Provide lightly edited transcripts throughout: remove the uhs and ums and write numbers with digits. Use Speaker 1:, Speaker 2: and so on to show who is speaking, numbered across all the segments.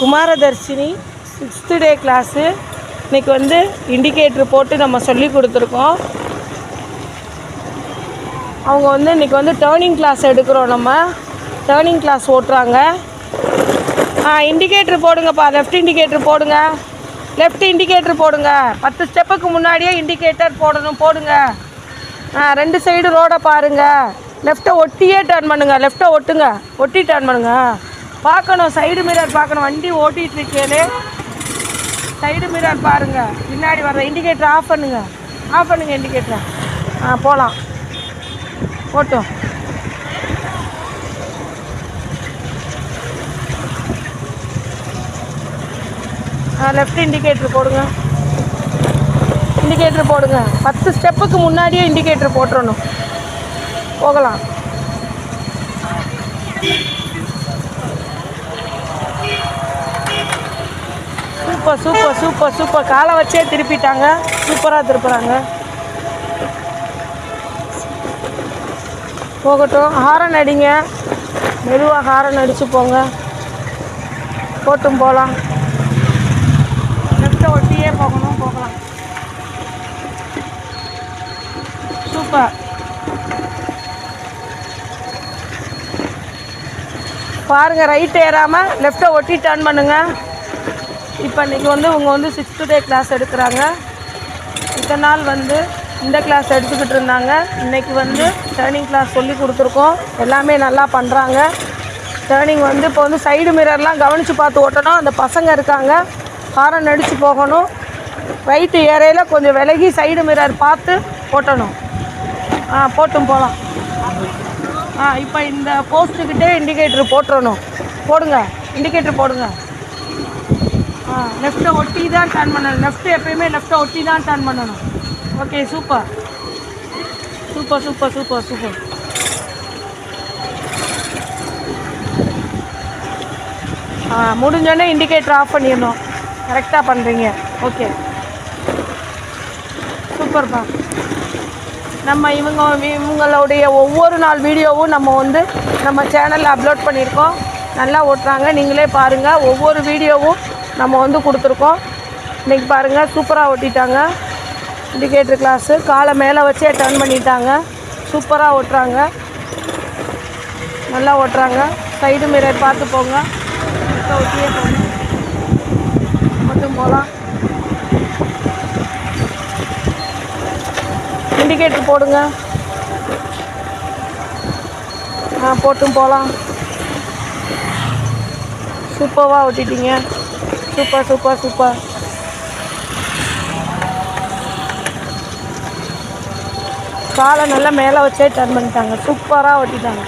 Speaker 1: குமாரதர்ஷினி 6th டே class. இன்றைக்கி வந்து indicator போட்டு நம்ம சொல்லி கொடுத்துருக்கோம். அவங்க வந்து இன்றைக்கி வந்து டேர்னிங் கிளாஸ் எடுக்கிறோம். நம்ம டேர்னிங் கிளாஸ் ஓட்டுறாங்க. இண்டிகேட்ரு போடுங்கப்பா. லெஃப்ட் இண்டிகேட்ரு போடுங்க. லெஃப்ட் இண்டிகேட்ரு போடுங்க. 10 ஸ்டெப்புக்கு முன்னாடியே இண்டிகேட்டர் போடுங்க. 2 சைடு ரோடை பாருங்கள். லெஃப்ட்டை ஒட்டியே டர்ன் பண்ணுங்கள். லெஃப்ட்டை ஒட்டி டர்ன் பண்ணுங்கள். பார்க்கணும், சைடு மிரர் பார்க்கணும். வண்டி ஓட்டிகிட்டு இருக்கேனே சைடு மிரர் பாருங்கள். பின்னாடி வர்ற இண்டிகேட்டர் ஆஃப் பண்ணுங்கள் இண்டிகேட்டரை. போகலாம், ஓட்டும். லெஃப்ட் இண்டிகேட்டர் போடுங்க. 10 ஸ்டெப்புக்கு முன்னாடியே இண்டிகேட்டர் போட்டுறணும். போகலாம். சூப்பர். காலை வச்சே திருப்பிட்டாங்க. சூப்பராக திருப்புறாங்க. போகட்டும். ஹாரன் அடிங்க. மெதுவாக ஹாரன் அடித்து போங்க. போட்டும் போகலாம். லெஃப்ட்டை ஒட்டியே போகலாம். சூப்பர். பாருங்கள், ரைட் ஏறாமல் லெஃப்ட்டை ஒட்டி டர்ன் பண்ணுங்கள். இப்போ இன்றைக்கி வந்து இவங்க வந்து 6th டே கிளாஸ் எடுக்கிறாங்க. இத்தனை நாள் வந்து இந்த கிளாஸ் எடுத்துக்கிட்டு இருந்தாங்க. இன்றைக்கி வந்து டேர்னிங் கிளாஸ் சொல்லி கொடுத்துருக்கோம். எல்லாமே நல்லா பண்ணுறாங்க. டேர்னிங் வந்து இப்போ வந்து சைடு மிரர்லாம் கவனித்து பார்த்து ஓட்டணும். அந்த பசங்க இருக்காங்க, ஹாரன் அடித்து போகணும். ரைட்டு ஏறையில் கொஞ்சம் விலகி சைடு மிரர் பார்த்து ஓட்டணும். போட்டும் போகலாம். இப்போ இந்த போஸ்ட்டுக்கிட்டே இண்டிகேட்டர் போட்டுறணும். போடுங்க, இண்டிகேட்டர் போடுங்க. லெஃப்ட்டை ஒட்டி தான் டர்ன் பண்ணணும். லெஃப்ட்டு எப்பயுமே லெஃப்ட்டை ஒட்டி தான் டர்ன் பண்ணணும். Okay, super. முடிஞ்சோடனே இண்டிகேட்டர் ஆஃப் பண்ணிடணும். கரெக்டாக பண்ணுறீங்க. ஓகே, சூப்பர்ப்பா. நம்ம இவங்களுடைய ஒவ்வொரு நாள் வீடியோவும் நம்ம வந்து நம்ம சேனலில் அப்லோட் பண்ணியிருக்கோம். நல்லா ஓட்டுறாங்க, நீங்களே பாருங்கள். ஒவ்வொரு வீடியோவும் நம்ம வந்து கொடுத்துருக்கோம். இன்றைக்கி பாருங்கள், சூப்பராக ஓட்டிட்டாங்க. இண்டிகேட்டர் கிளாஸு காலை மேலே வச்சே டர்ன் பண்ணிட்டாங்க. சூப்பராக ஓட்டுறாங்க, நல்லா ஓட்டுறாங்க. சைடு மிரர் பார்த்து போங்க. ஒட்டியே போங்க. மட்டும் போகலாம். இண்டிகேட்டர் போடுங்க. போட்டும் போகலாம். சூப்பராக ஓட்டிட்டீங்க. சூப்பர். காலை நல்லா மேலே வச்சே டர்ன் பண்ணிட்டாங்க. சூப்பராக ஓட்டிட்டாங்க.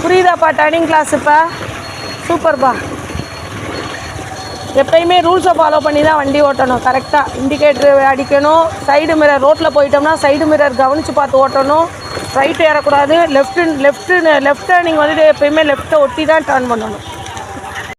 Speaker 1: புரியுதாப்பா டர்னிங் கிளாஸ்? இப்போ சூப்பர்ப்பா. எப்பயுமே ரூல்ஸை ஃபாலோ பண்ணி தான் வண்டி ஓட்டணும். கரெக்டாக இண்டிகேட்டர் அடிக்கணும். சைடு மிரர் ரோட்டில் போயிட்டோம்னா சைடு மிரர் கவனித்து பார்த்து ஓட்டணும். ரைட்டு ஏறக்கூடாது. லெஃப்ட் டர்னிங் வந்துட்டு எப்பயுமே லெஃப்ட்டை ஒட்டி தான் டர்ன் பண்ணணும்.